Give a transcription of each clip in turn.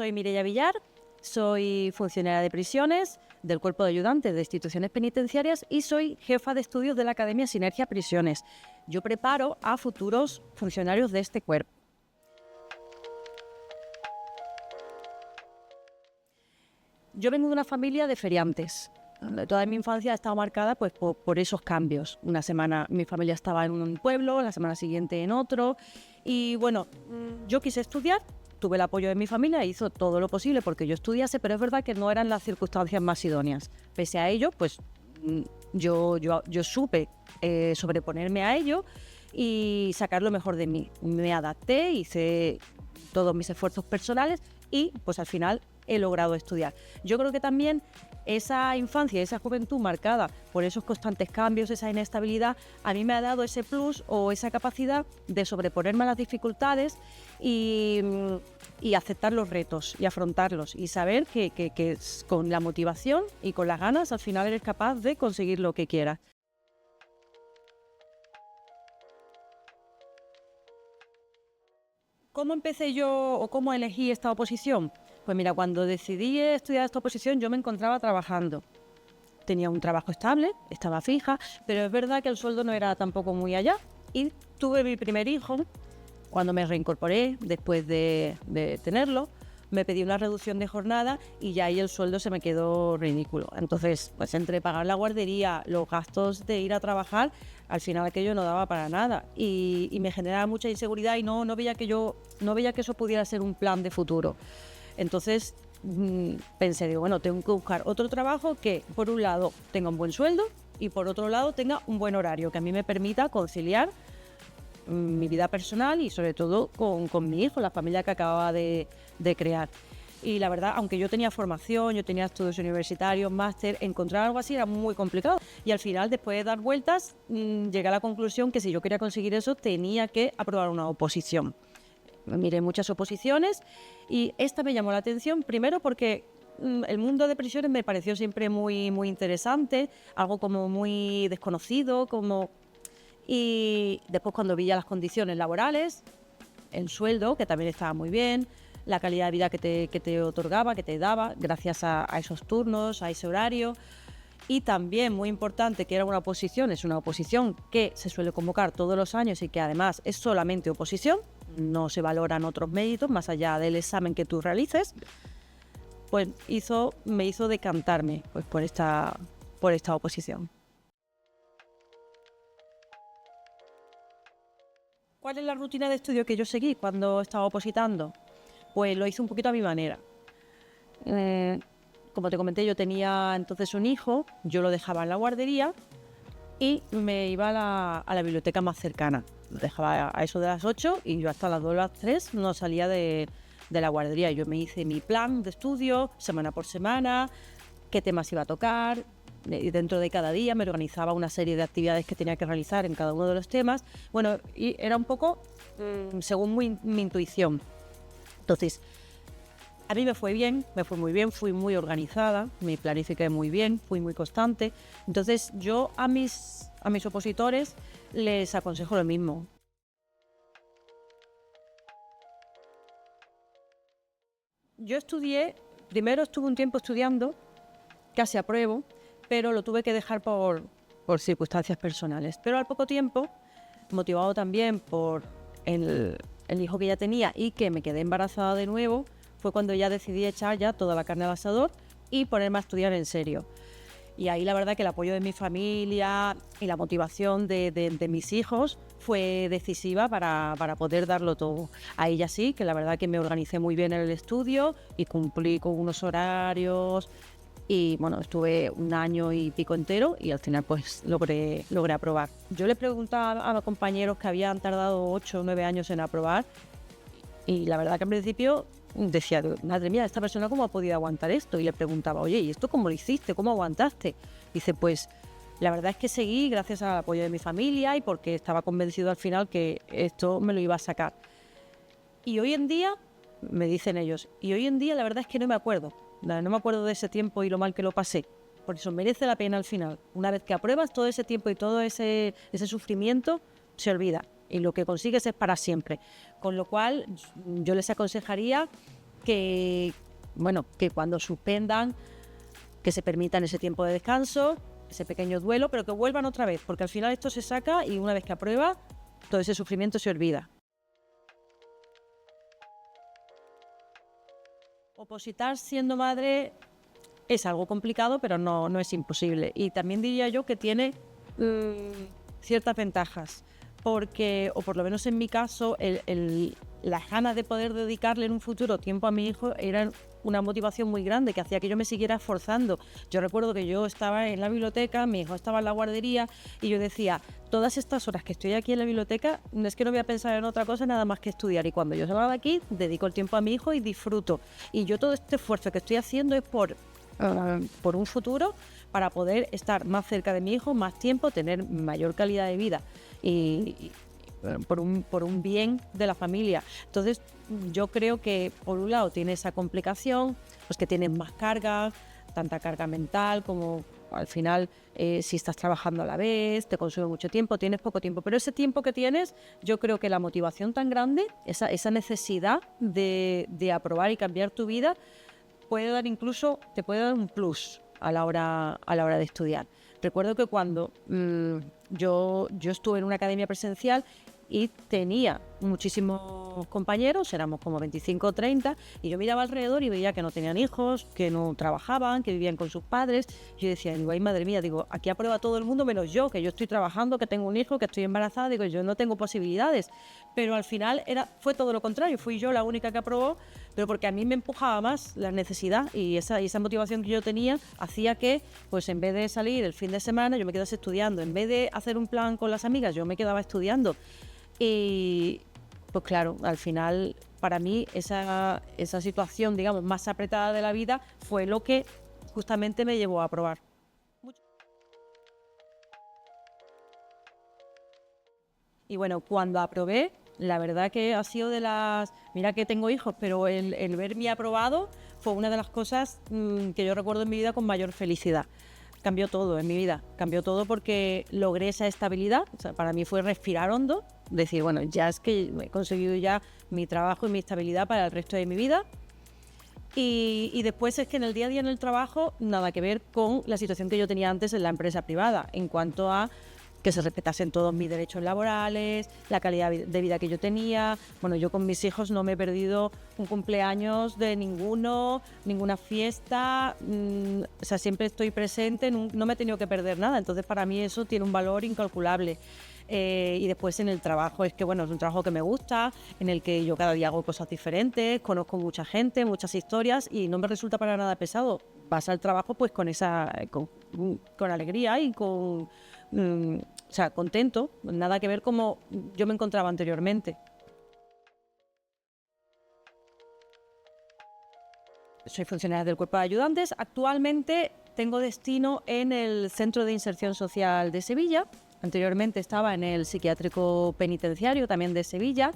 Soy Mireia Villar, soy funcionaria de prisiones del Cuerpo de Ayudantes de Instituciones Penitenciarias y soy jefa de estudios de la Academia Sinergia Prisiones. Yo preparo a futuros funcionarios de este cuerpo. Yo vengo de una familia de feriantes. Toda mi infancia ha estado marcada pues, por esos cambios. Una semana mi familia estaba en un pueblo, la semana siguiente en otro. Y bueno, yo quise estudiar, tuve el apoyo de mi familia e hizo todo lo posible porque yo estudiase, pero es verdad que no eran las circunstancias más idóneas. Pese a ello, pues yo supe sobreponerme a ello y sacar lo mejor de mí. Me adapté, hice todos mis esfuerzos personales y pues al final he logrado estudiar. Yo creo que también esa infancia, esa juventud marcada por esos constantes cambios, esa inestabilidad, a mí me ha dado ese plus o esa capacidad de sobreponerme a las dificultades y aceptar los retos y afrontarlos y saber que con la motivación y con las ganas al final eres capaz de conseguir lo que quieras. ¿Cómo empecé yo o cómo elegí esta oposición? Pues mira, cuando decidí estudiar esta oposición yo me encontraba trabajando. Tenía un trabajo estable, estaba fija, pero es verdad que el sueldo no era tampoco muy allá. Y tuve mi primer hijo, cuando me reincorporé después de tenerlo, me pedí una reducción de jornada y ya ahí el sueldo se me quedó ridículo. Entonces, pues entre pagar la guardería, los gastos de ir a trabajar, al final aquello no daba para nada y me generaba mucha inseguridad y no veía que eso pudiera ser un plan de futuro. Entonces pensé, digo, bueno, tengo que buscar otro trabajo que por un lado tenga un buen sueldo y por otro lado tenga un buen horario que a mí me permita conciliar mi vida personal y sobre todo con mi hijo, la familia que acababa de crear. Y la verdad, aunque yo tenía formación, yo tenía estudios universitarios, máster, encontrar algo así era muy complicado. Y al final, después de dar vueltas, llegué a la conclusión que si yo quería conseguir eso, tenía que aprobar una oposición. Miré muchas oposiciones y esta me llamó la atención, primero porque el mundo de prisiones me pareció siempre muy, muy interesante, algo como muy desconocido, y después cuando vi ya las condiciones laborales, el sueldo, que también estaba muy bien, la calidad de vida que te otorgaba, que te daba, gracias a esos turnos, a ese horario. Y también, muy importante, que era es una oposición que se suele convocar todos los años y que además es solamente oposición, no se valoran otros méritos más allá del examen que tú realices, pues me hizo decantarme pues, por esta oposición. ¿Cuál es la rutina de estudio que yo seguí cuando estaba opositando? Pues lo hice un poquito a mi manera. Como te comenté, yo tenía entonces un hijo, yo lo dejaba en la guardería y me iba a la biblioteca más cercana. Lo dejaba a eso de las 8 y yo hasta las 2 o las 3 no salía de la guardería. Yo me hice mi plan de estudio, semana por semana, qué temas iba a tocar. Y dentro de cada día me organizaba una serie de actividades que tenía que realizar en cada uno de los temas. Bueno, y era un poco según mi intuición. Entonces, a mí me fue muy bien, fui muy organizada, me planifiqué muy bien, fui muy constante. Entonces, yo a mis opositores les aconsejo lo mismo. Yo primero estuve un tiempo estudiando, casi apruebo, pero lo tuve que dejar por circunstancias personales. Pero al poco tiempo, motivado también por el hijo que ya tenía y que me quedé embarazada de nuevo, fue cuando ya decidí echar ya toda la carne al asador y ponerme a estudiar en serio. Y ahí la verdad que el apoyo de mi familia y la motivación de mis hijos fue decisiva para poder darlo todo. Ahí ya sí, que la verdad que me organicé muy bien en el estudio y cumplí con unos horarios. Y bueno, estuve un año y pico entero y al final pues logré aprobar. Yo le preguntaba a los compañeros que habían tardado 8 o 9 años en aprobar y la verdad que al principio decía, madre mía, esta persona cómo ha podido aguantar esto, y le preguntaba, oye, ¿y esto cómo lo hiciste? ¿Cómo aguantaste? Dice, pues la verdad es que seguí gracias al apoyo de mi familia y porque estaba convencido al final que esto me lo iba a sacar. Y hoy en día, me dicen ellos, y hoy en día la verdad es que no me acuerdo de ese tiempo y lo mal que lo pasé. Por eso merece la pena al final. Una vez que apruebas, todo ese tiempo y todo ese sufrimiento se olvida y lo que consigues es para siempre. Con lo cual, yo les aconsejaría que, bueno, que cuando suspendan, que se permitan ese tiempo de descanso, ese pequeño duelo, pero que vuelvan otra vez, porque al final esto se saca y una vez que aprueba, todo ese sufrimiento se olvida. Opositar siendo madre es algo complicado, pero no es imposible. Y también diría yo que tiene ciertas ventajas, porque, o por lo menos en mi caso, las ganas de poder dedicarle en un futuro tiempo a mi hijo eran una motivación muy grande que hacía que yo me siguiera esforzando. Yo recuerdo que yo estaba en la biblioteca, mi hijo estaba en la guardería y yo decía, todas estas horas que estoy aquí en la biblioteca, es que no voy a pensar en otra cosa nada más que estudiar, y cuando yo salgo de aquí dedico el tiempo a mi hijo y disfruto. Y yo todo este esfuerzo que estoy haciendo es por un futuro, para poder estar más cerca de mi hijo, más tiempo, tener mayor calidad de vida y por un bien de la familia. Entonces yo creo que por un lado tiene esa complicación, pues que tienes más carga, tanta carga mental como al final si estás trabajando a la vez, te consume mucho tiempo, tienes poco tiempo, pero ese tiempo que tienes, yo creo que la motivación tan grande, esa necesidad de aprobar y cambiar tu vida, te puede dar un plus a la hora de estudiar. Recuerdo que cuando yo estuve en una academia presencial y tenía muchísimos compañeros, éramos como 25 o 30, y yo miraba alrededor y veía que no tenían hijos, que no trabajaban, que vivían con sus padres. Yo decía, ay, madre mía, digo, aquí aprueba todo el mundo menos yo, que yo estoy trabajando, que tengo un hijo, que estoy embarazada, digo, yo no tengo posibilidades. Pero al final fue todo lo contrario, fui yo la única que aprobó, pero porque a mí me empujaba más la necesidad y esa motivación que yo tenía hacía que, pues en vez de salir el fin de semana, yo me quedase estudiando, en vez de hacer un plan con las amigas, yo me quedaba estudiando. Y pues claro, al final para mí esa situación, digamos, más apretada de la vida fue lo que justamente me llevó a aprobar. Y bueno, cuando aprobé, la verdad que ha sido mira que tengo hijos, pero el verme aprobado fue una de las cosas que yo recuerdo en mi vida con mayor felicidad. Cambió todo en mi vida, cambió todo porque logré esa estabilidad. O sea, para mí fue respirar hondo, decir, bueno, ya es que he conseguido ya mi trabajo y mi estabilidad para el resto de mi vida. Y después es que en el día a día en el trabajo, nada que ver con la situación que yo tenía antes en la empresa privada, en cuanto a que se respetasen todos mis derechos laborales, la calidad de vida que yo tenía. Bueno, yo con mis hijos no me he perdido un cumpleaños de ninguna fiesta, o sea, siempre estoy presente, no me he tenido que perder nada, entonces para mí eso tiene un valor incalculable. Y después en el trabajo, es que bueno, es un trabajo que me gusta, en el que yo cada día hago cosas diferentes, conozco mucha gente, muchas historias y no me resulta para nada pesado. Vas al trabajo pues con alegría y o sea, contento, nada que ver como yo me encontraba anteriormente. Soy funcionaria del Cuerpo de Ayudantes. Actualmente tengo destino en el Centro de Inserción Social de Sevilla. Anteriormente estaba en el Psiquiátrico Penitenciario también de Sevilla.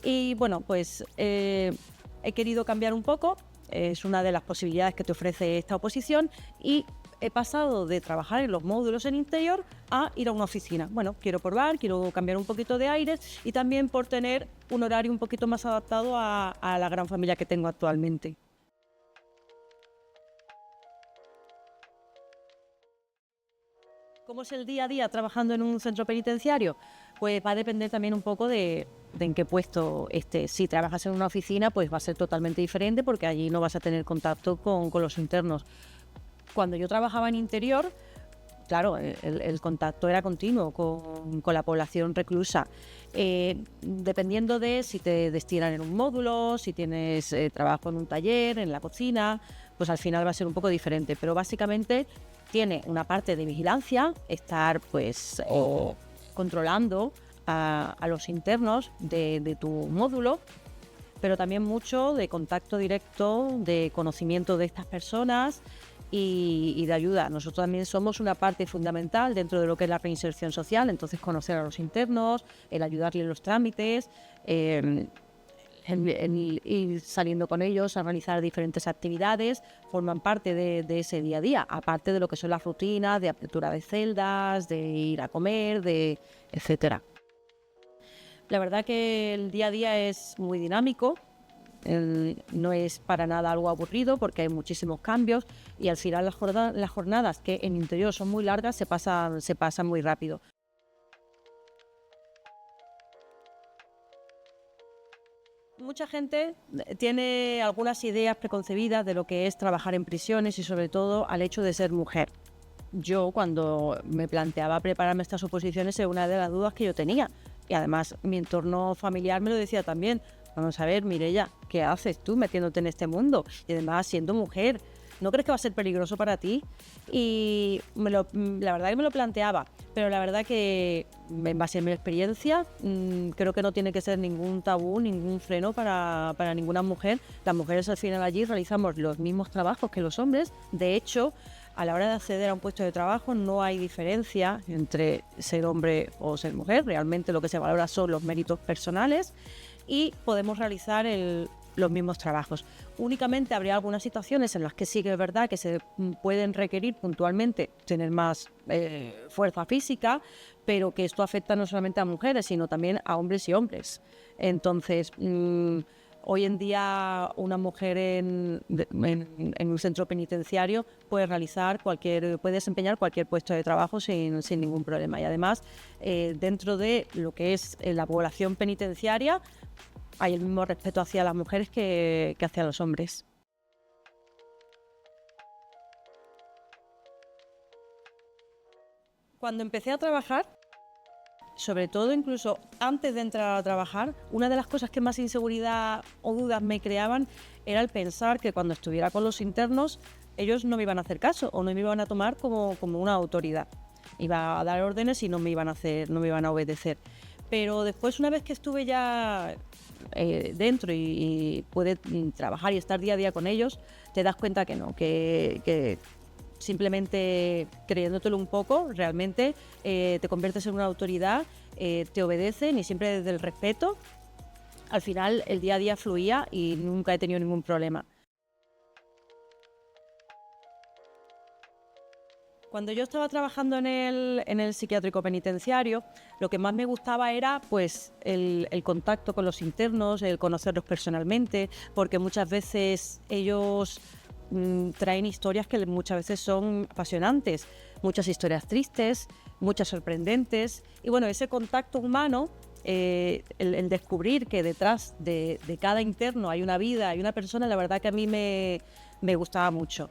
Y bueno, pues he querido cambiar un poco. Es una de las posibilidades que te ofrece esta oposición y he pasado de trabajar en los módulos en interior a ir a una oficina. Bueno, quiero probar, quiero cambiar un poquito de aires y también por tener un horario un poquito más adaptado a la gran familia que tengo actualmente. ¿Cómo es el día a día trabajando en un centro penitenciario? Pues va a depender también un poco de en qué puesto estés. Si trabajas en una oficina, pues va a ser totalmente diferente porque allí no vas a tener contacto con los internos. Cuando yo trabajaba en interior, claro, el contacto era continuo con la población reclusa. Dependiendo de si te destinan en un módulo, si tienes trabajo en un taller, en la cocina, pues al final va a ser un poco diferente. Pero básicamente tiene una parte de vigilancia, estar pues controlando a los internos de tu módulo, pero también mucho de contacto directo, de conocimiento de estas personas y de ayuda. Nosotros también somos una parte fundamental dentro de lo que es la reinserción social, entonces conocer a los internos, el ayudarles en los trámites, el ir saliendo con ellos a realizar diferentes actividades, forman parte de ese día a día, aparte de lo que son las rutinas de apertura de celdas, de ir a comer, etcétera. La verdad que el día a día es muy dinámico, No es para nada algo aburrido porque hay muchísimos cambios y al final las jornadas, que en interior son muy largas, se pasan muy rápido. Mucha gente tiene algunas ideas preconcebidas de lo que es trabajar en prisiones y sobre todo al hecho de ser mujer. Yo, cuando me planteaba prepararme estas oposiciones, era una de las dudas que yo tenía. Y además mi entorno familiar me lo decía también. Vamos a ver, Mireia, ¿qué haces tú metiéndote en este mundo? Y además siendo mujer, ¿no crees que va a ser peligroso para ti? Y la verdad que me lo planteaba, pero la verdad que en base a mi experiencia creo que no tiene que ser ningún tabú, ningún freno para ninguna mujer. Las mujeres al final allí realizamos los mismos trabajos que los hombres. De hecho, a la hora de acceder a un puesto de trabajo no hay diferencia entre ser hombre o ser mujer. Realmente lo que se valora son los méritos personales y podemos realizar los mismos trabajos. Únicamente habría algunas situaciones en las que sí que es verdad que se pueden requerir puntualmente tener más fuerza física, pero que esto afecta no solamente a mujeres, sino también a hombres y hombres. Entonces, hoy en día una mujer en un centro penitenciario puede desempeñar cualquier puesto de trabajo sin ningún problema. Y además, dentro de lo que es la población penitenciaria, hay el mismo respeto hacia las mujeres que hacia los hombres. Cuando empecé a trabajar, sobre todo incluso antes de entrar a trabajar, una de las cosas que más inseguridad o dudas me creaban era el pensar que cuando estuviera con los internos ellos no me iban a hacer caso o no me iban a tomar como una autoridad. Iba a dar órdenes y no me iban a obedecer. Pero después, una vez que estuve ya dentro y pude trabajar y estar día a día con ellos, te das cuenta que no, que simplemente creyéndotelo un poco, realmente te conviertes en una autoridad, te obedecen y siempre desde el respeto. Al final el día a día fluía y nunca he tenido ningún problema. Cuando yo estaba trabajando en el psiquiátrico penitenciario, lo que más me gustaba era pues el contacto con los internos, el conocerlos personalmente, porque muchas veces ellos traen historias que muchas veces son apasionantes, muchas historias tristes, muchas sorprendentes. Y bueno, ese contacto humano, el descubrir que detrás de cada interno hay una vida, hay una persona, la verdad que a mí me gustaba mucho.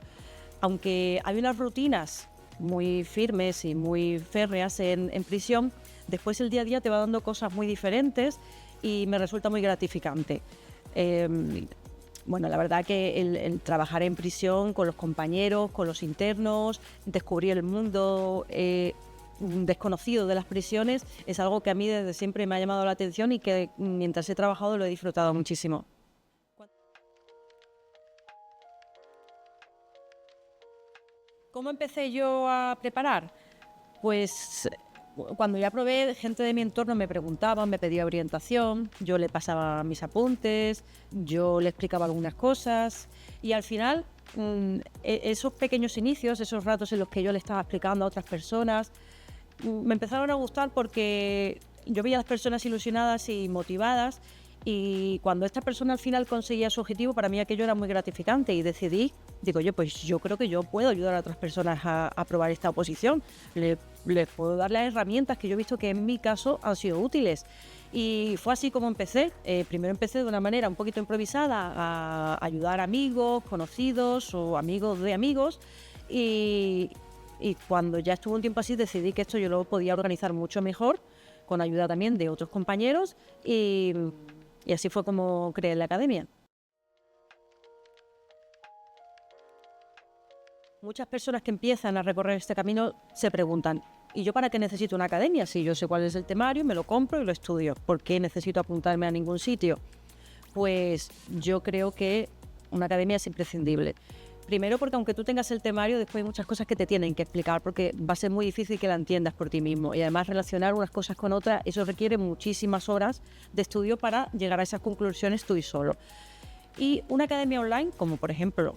Aunque hay unas rutinas muy firmes y muy férreas en prisión, después el día a día te va dando cosas muy diferentes y me resulta muy gratificante. Bueno, la verdad que el trabajar en prisión con los compañeros, con los internos, descubrir el mundo desconocido de las prisiones es algo que a mí desde siempre me ha llamado la atención y que mientras he trabajado lo he disfrutado muchísimo. ¿Cómo empecé yo a preparar? Pues cuando ya probé, gente de mi entorno me preguntaba, me pedía orientación, yo le pasaba mis apuntes, yo le explicaba algunas cosas y al final esos pequeños inicios, esos ratos en los que yo le estaba explicando a otras personas, me empezaron a gustar porque yo veía a las personas ilusionadas y motivadas y cuando esta persona al final conseguía su objetivo, para mí aquello era muy gratificante y decidí, digo yo, pues yo creo que yo puedo ayudar a otras personas a probar esta oposición, les puedo dar las herramientas que yo he visto que en mi caso han sido útiles. Y fue así como empecé. Primero empecé de una manera un poquito improvisada a ayudar a amigos, conocidos o amigos de amigos y cuando ya estuvo un tiempo así decidí que esto yo lo podía organizar mucho mejor, con ayuda también de otros compañeros y así fue como creé la academia. Muchas personas que empiezan a recorrer este camino se preguntan, ¿y yo para qué necesito una academia? Si yo sé cuál es el temario, me lo compro y lo estudio. ¿Por qué necesito apuntarme a ningún sitio? Pues yo creo que una academia es imprescindible. Primero porque aunque tú tengas el temario, después hay muchas cosas que te tienen que explicar porque va a ser muy difícil que la entiendas por ti mismo. Y además relacionar unas cosas con otras, eso requiere muchísimas horas de estudio para llegar a esas conclusiones tú y solo. Y una academia online, como por ejemplo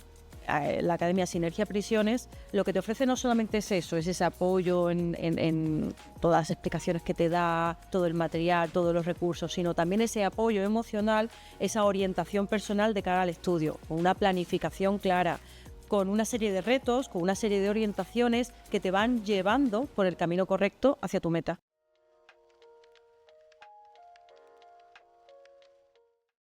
la Academia Sinergia Prisiones lo que te ofrece no solamente es eso, es ese apoyo en todas las explicaciones que te da, todo el material, todos los recursos, sino también ese apoyo emocional, esa orientación personal de cara al estudio, con una planificación clara, con una serie de retos, con una serie de orientaciones que te van llevando por el camino correcto hacia tu meta.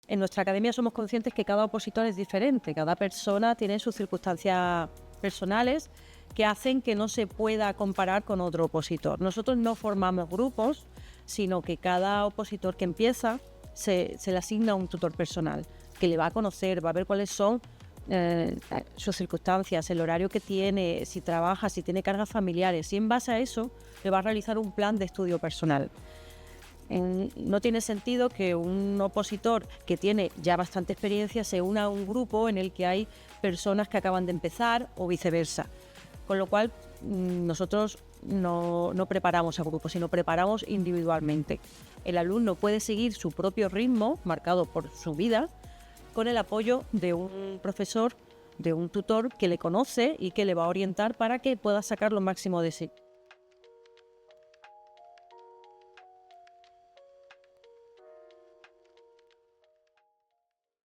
En nuestra academia somos conscientes que cada opositor es diferente, cada persona tiene sus circunstancias personales que hacen que no se pueda comparar con otro opositor. Nosotros no formamos grupos, sino que cada opositor que empieza se le asigna un tutor personal que le va a conocer, va a ver cuáles son sus circunstancias, el horario que tiene, si trabaja, si tiene cargas familiares, y en base a eso le va a realizar un plan de estudio personal. No tiene sentido que un opositor que tiene ya bastante experiencia se una a un grupo en el que hay personas que acaban de empezar o viceversa. Con lo cual, nosotros no preparamos a grupos, sino preparamos individualmente. El alumno puede seguir su propio ritmo, marcado por su vida, con el apoyo de un profesor, de un tutor que le conoce y que le va a orientar para que pueda sacar lo máximo de sí.